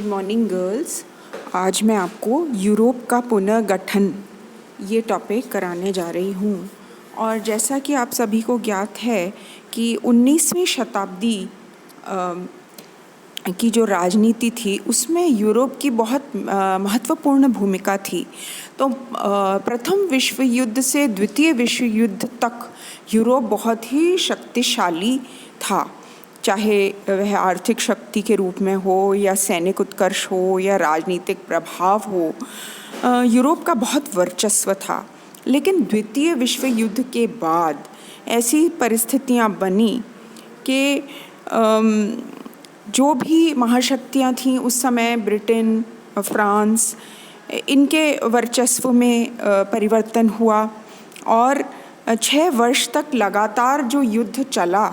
Morning girls, आज मैं आपको यूरोप का पुनर्गठन ये टॉपिक कराने जा रही हूँ। और जैसा कि आप सभी को ज्ञात है कि 19वीं शताब्दी की जो राजनीति थी उसमें यूरोप की बहुत महत्वपूर्ण भूमिका थी। तो प्रथम विश्व युद्ध से द्वितीय विश्व युद्ध तक यूरोप बहुत ही शक्तिशाली था, चाहे वह आर्थिक शक्ति के रूप में हो या सैनिक उत्कर्ष हो या राजनीतिक प्रभाव हो। यूरोप का बहुत वर्चस्व था। लेकिन द्वितीय विश्व युद्ध के बाद ऐसी परिस्थितियां बनी कि जो भी महाशक्तियां थीं उस समय, ब्रिटेन, फ्रांस, इनके वर्चस्व में परिवर्तन हुआ और 6 वर्ष तक लगातार जो युद्ध चला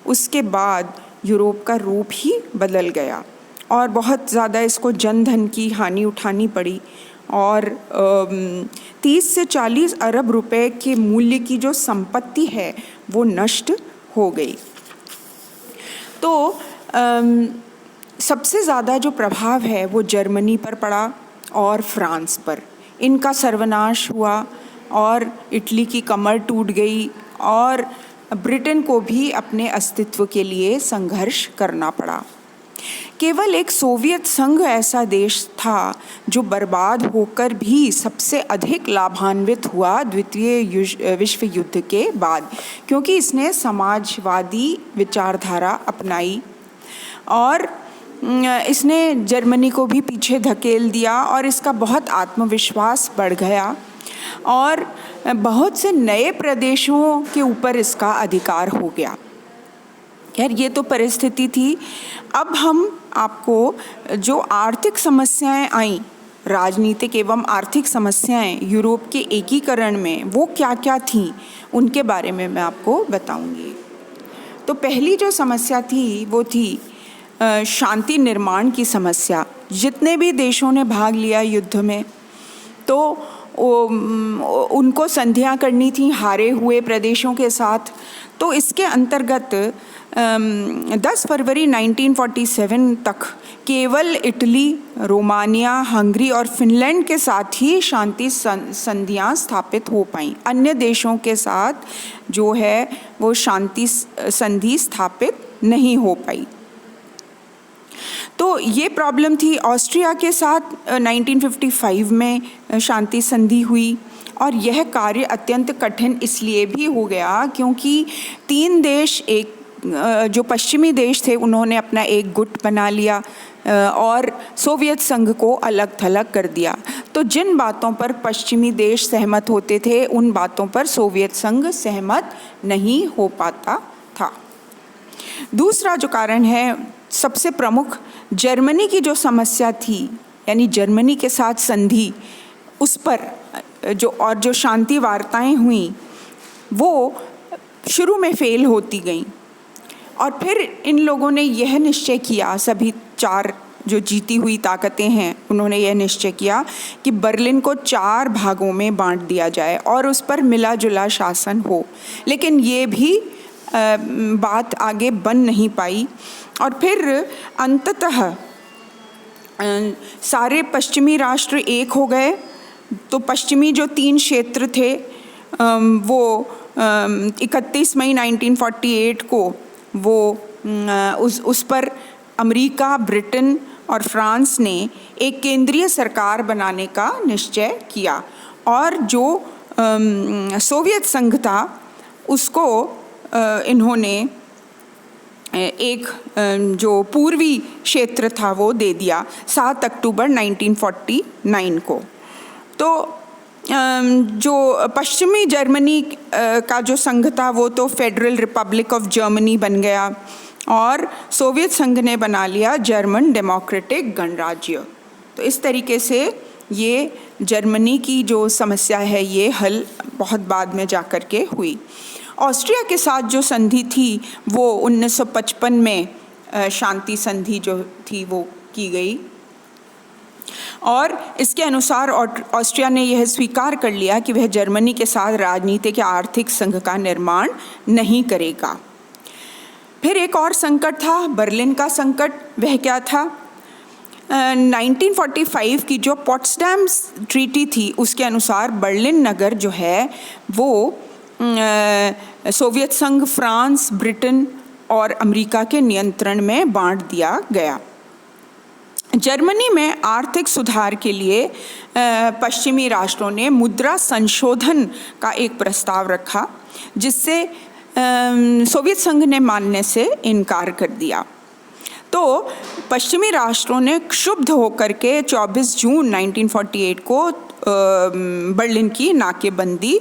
उसके बाद यूरोप का रूप ही बदल गया और बहुत ज़्यादा इसको जन धन की हानि उठानी पड़ी और 30 से 40 अरब रुपए के मूल्य की जो संपत्ति है वो नष्ट हो गई। तो सबसे ज़्यादा जो प्रभाव है वो जर्मनी पर पड़ा और फ्रांस पर। इनका सर्वनाश हुआ और इटली की कमर टूट गई और ब्रिटेन को भी अपने अस्तित्व के लिए संघर्ष करना पड़ा। केवल एक सोवियत संघ ऐसा देश था जो बर्बाद होकर भी सबसे अधिक लाभान्वित हुआ द्वितीय विश्व युद्ध के बाद, क्योंकि इसने समाजवादी विचारधारा अपनाई और इसने जर्मनी को भी पीछे धकेल दिया और इसका बहुत आत्मविश्वास बढ़ गया और बहुत से नए प्रदेशों के ऊपर इसका अधिकार हो गया। खैर, ये तो परिस्थिति थी। अब हम आपको जो आर्थिक समस्याएं आईं, राजनीतिक एवं आर्थिक समस्याएं यूरोप के एकीकरण में, वो क्या क्या थीं उनके बारे में मैं आपको बताऊंगी। तो पहली जो समस्या थी वो थी शांति निर्माण की समस्या। जितने भी देशों ने भाग लिया युद्ध में, तो उनको संधियां करनी थी हारे हुए प्रदेशों के साथ। तो इसके अंतर्गत 10 फरवरी 1947 तक केवल इटली, रोमानिया, हंगरी और फिनलैंड के साथ ही शांति संधियां स्थापित हो पाईं। अन्य देशों के साथ जो है वो शांति संधि स्थापित नहीं हो पाई। तो ये प्रॉब्लम थी। ऑस्ट्रिया के साथ 1955 में शांति संधि हुई और यह कार्य अत्यंत कठिन इसलिए भी हो गया क्योंकि 3 देश, एक जो पश्चिमी देश थे उन्होंने अपना एक गुट बना लिया और सोवियत संघ को अलग थलग कर दिया। तो जिन बातों पर पश्चिमी देश सहमत होते थे उन बातों पर सोवियत संघ सहमत नहीं हो पाता था। दूसरा जो कारण है, सबसे प्रमुख, जर्मनी की जो समस्या थी, यानी जर्मनी के साथ संधि, उस पर जो शांति वार्ताएं हुई वो शुरू में फेल होती गईं और फिर इन लोगों ने यह निश्चय किया, सभी 4 जो जीती हुई ताकतें हैं उन्होंने यह निश्चय किया कि बर्लिन को 4 भागों में बांट दिया जाए और उस पर मिला जुला शासन हो। लेकिन ये भी बात आगे बन नहीं पाई और फिर अंततः सारे पश्चिमी राष्ट्र एक हो गए। तो पश्चिमी जो 3 क्षेत्र थे वो 31 मई 1948 को वो उस पर अमेरिका, ब्रिटेन और फ्रांस ने एक केंद्रीय सरकार बनाने का निश्चय किया और जो सोवियत संघ था उसको इन्होंने एक जो पूर्वी क्षेत्र था वो दे दिया 7 अक्टूबर 1949 को। तो जो पश्चिमी जर्मनी का जो संघ था वो तो फेडरल रिपब्लिक ऑफ जर्मनी बन गया और सोवियत संघ ने बना लिया जर्मन डेमोक्रेटिक गणराज्य। तो इस तरीके से ये जर्मनी की जो समस्या है ये हल बहुत बाद में जाकर के हुई। ऑस्ट्रिया के साथ जो संधि थी वो 1955 में शांति संधि जो थी वो की गई और इसके अनुसार ऑस्ट्रिया ने यह स्वीकार कर लिया कि वह जर्मनी के साथ राजनीतिक या आर्थिक संघ का निर्माण नहीं करेगा। फिर एक और संकट था, बर्लिन का संकट। वह क्या था? 1945 की जो पोट्सडैम ट्रीटी थी उसके अनुसार बर्लिन नगर जो है वो सोवियत संघ, फ्रांस, ब्रिटेन और अमेरिका के नियंत्रण में बांट दिया गया। जर्मनी में आर्थिक सुधार के लिए पश्चिमी राष्ट्रों ने मुद्रा संशोधन का एक प्रस्ताव रखा, जिससे सोवियत संघ ने मानने से इनकार कर दिया। तो पश्चिमी राष्ट्रों ने क्षुब्ध होकर के 24 जून 1948 को बर्लिन की नाकेबंदी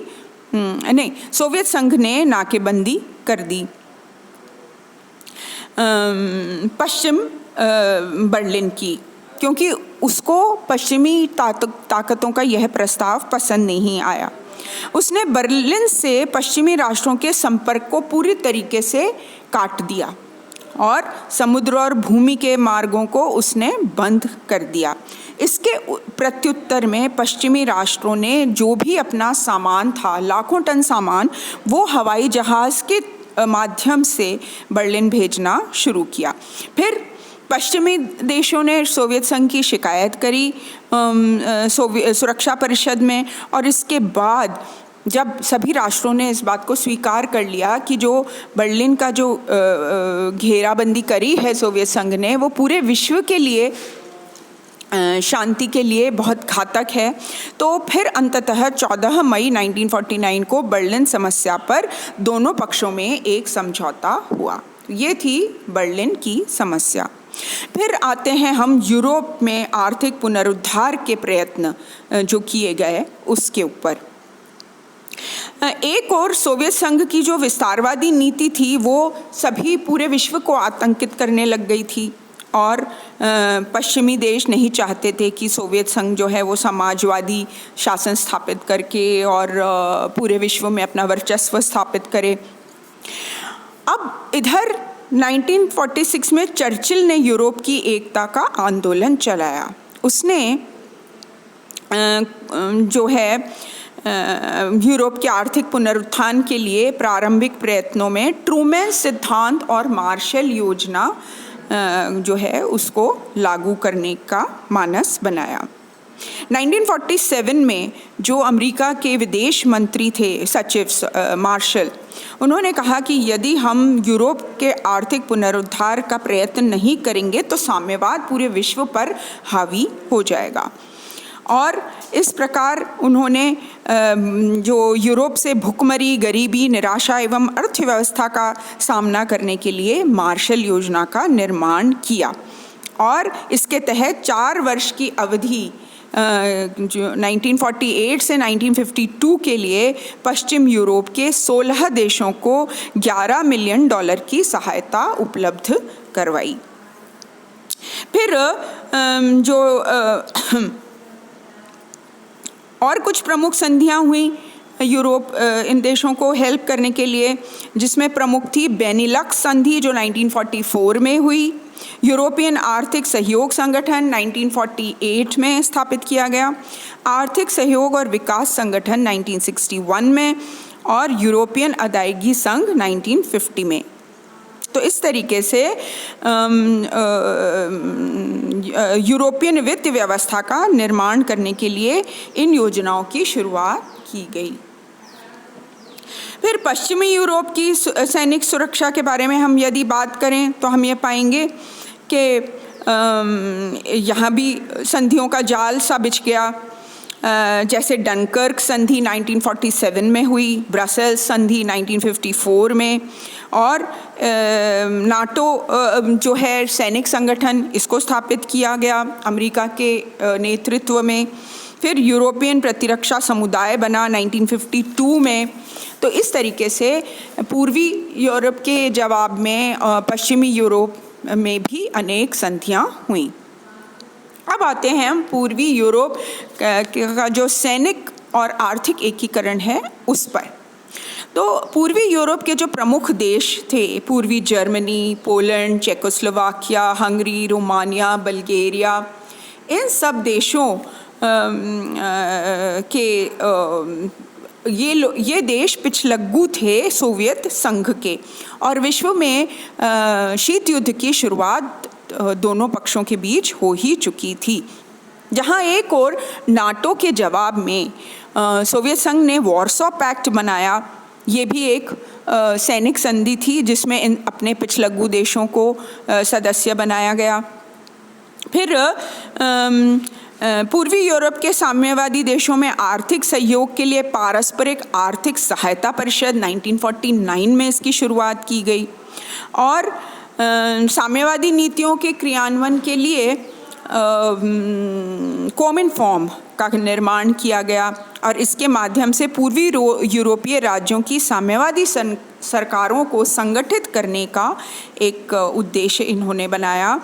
सोवियत संघ ने नाकेबंदी कर दी पश्चिम बर्लिन की, क्योंकि उसको पश्चिमी ताकतों का यह प्रस्ताव पसंद नहीं आया। उसने बर्लिन से पश्चिमी राष्ट्रों के संपर्क को पूरी तरीके से काट दिया और समुद्र और भूमि के मार्गों को उसने बंद कर दिया। इसके प्रत्युत्तर में पश्चिमी राष्ट्रों ने जो भी अपना सामान था, लाखों टन सामान, वो हवाई जहाज़ के माध्यम से बर्लिन भेजना शुरू किया। फिर पश्चिमी देशों ने सोवियत संघ की शिकायत करी सुरक्षा परिषद में, और इसके बाद जब सभी राष्ट्रों ने इस बात को स्वीकार कर लिया कि जो बर्लिन का जो घेराबंदी करी है सोवियत संघ ने, वो पूरे विश्व के लिए शांति के लिए बहुत घातक है, तो फिर अंततः 14 मई 1949 को बर्लिन समस्या पर दोनों पक्षों में एक समझौता हुआ। ये थी बर्लिन की समस्या। फिर आते हैं हम यूरोप में आर्थिक पुनरुद्धार के प्रयत्न जो किए गए उसके ऊपर। एक और सोवियत संघ की जो विस्तारवादी नीति थी वो सभी पूरे विश्व को आतंकित करने लग गई थी, और पश्चिमी देश नहीं चाहते थे कि सोवियत संघ जो है वो समाजवादी शासन स्थापित करके और पूरे विश्व में अपना वर्चस्व स्थापित करे। अब इधर 1946 में चर्चिल ने यूरोप की एकता का आंदोलन चलाया। उसने जो है यूरोप के आर्थिक पुनरुत्थान के लिए प्रारंभिक प्रयत्नों में ट्रूमैन सिद्धांत और मार्शल योजना जो है उसको लागू करने का मानस बनाया। 1947 में जो अमेरिका के विदेश मंत्री थे सचिव मार्शल, उन्होंने कहा कि यदि हम यूरोप के आर्थिक पुनरुद्धार का प्रयत्न नहीं करेंगे तो साम्यवाद पूरे विश्व पर हावी हो जाएगा। और इस प्रकार उन्होंने जो यूरोप से भुखमरी, गरीबी, निराशा एवं अर्थव्यवस्था का सामना करने के लिए मार्शल योजना का निर्माण किया, और इसके तहत 4 वर्ष की अवधि जो 1948 से 1952 के लिए पश्चिम यूरोप के 16 देशों को $11 मिलियन की सहायता उपलब्ध करवाई। फिर जो और कुछ प्रमुख संधियां हुई यूरोप इन देशों को हेल्प करने के लिए, जिसमें प्रमुख थी बेनिलक्स संधि जो 1944 में हुई, यूरोपियन आर्थिक सहयोग संगठन 1948 में स्थापित किया गया, आर्थिक सहयोग और विकास संगठन 1961 में, और यूरोपियन अदायगी संघ 1950 में। तो इस तरीके से यूरोपियन वित्त व्यवस्था का निर्माण करने के लिए इन योजनाओं की शुरुआत की गई। फिर पश्चिमी यूरोप की सैनिक सुरक्षा के बारे में हम यदि बात करें तो हम ये पाएंगे कि यहाँ भी संधियों का जाल सा बिछ गया। जैसे डनकर्क संधि 1947 में हुई, ब्रसेल्स संधि 1954 में, और नाटो जो है सैनिक संगठन, इसको स्थापित किया गया अमेरिका के नेतृत्व में। फिर यूरोपियन प्रतिरक्षा समुदाय बना 1952 में। तो इस तरीके से पूर्वी यूरोप के जवाब में पश्चिमी यूरोप में भी अनेक संधियां हुईं। अब आते हैं हम पूर्वी यूरोप का जो सैनिक और आर्थिक एकीकरण है उस पर। तो पूर्वी यूरोप के जो प्रमुख देश थे, पूर्वी Germany, Poland, Czechoslovakia, Hungary, Romania, Bulgaria, इन सब देशों के ये देश पिछलग्गू थे सोवियत संघ के, और विश्व में शीत युद्ध की शुरुआत दोनों पक्षों के बीच हो ही चुकी थी। जहां एक और नाटो के जवाब में सोवियत संघ ने वॉर्सो पैक्ट बनाया। ये भी एक सैनिक संधि थी जिसमें इन अपने पिछलग्गू देशों को सदस्य बनाया गया। फिर पूर्वी यूरोप के साम्यवादी देशों में आर्थिक सहयोग के लिए पारस्परिक आर्थिक सहायता परिषद 1949 में इसकी शुरुआत की गई और साम्यवादी नीतियों के क्रियान्वयन के लिए कोमिनफॉर्म का निर्माण किया गया और इसके माध्यम से पूर्वी यूरोपीय राज्यों की साम्यवादी सरकारों को संगठित करने का एक उद्देश्य इन्होंने बनाया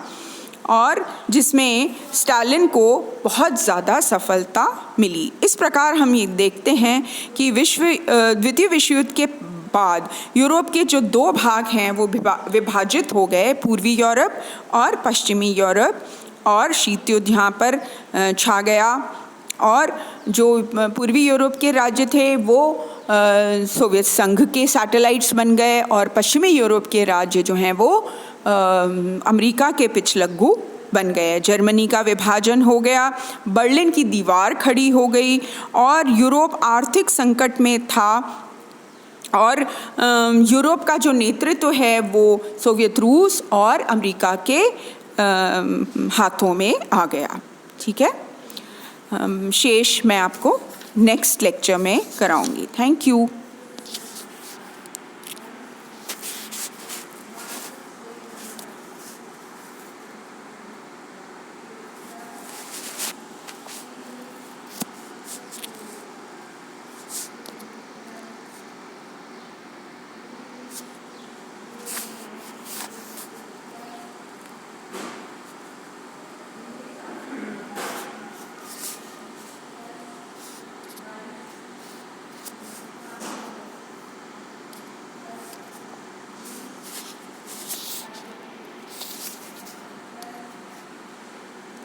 और जिसमें स्टालिन को बहुत ज़्यादा सफलता मिली। इस प्रकार हम ये देखते हैं कि द्वितीय विश्व युद्ध के बाद यूरोप के जो दो भाग हैं वो विभाजित हो गए, पूर्वी यूरोप और पश्चिमी यूरोप, और शीत युद्ध यहाँ पर छा गया और जो पूर्वी यूरोप के राज्य थे वो सोवियत संघ के सैटेलाइट्स बन गए और पश्चिमी यूरोप के राज्य जो हैं वो अमेरिका के पिछलग्गू बन गए। जर्मनी का विभाजन हो गया, बर्लिन की दीवार खड़ी हो गई और यूरोप आर्थिक संकट में था और यूरोप का जो नेतृत्व है वो सोवियत रूस और अमेरिका के हाथों में आ गया। ठीक है, शेष मैं आपको नेक्स्ट लेक्चर में कराऊंगी। Thank you.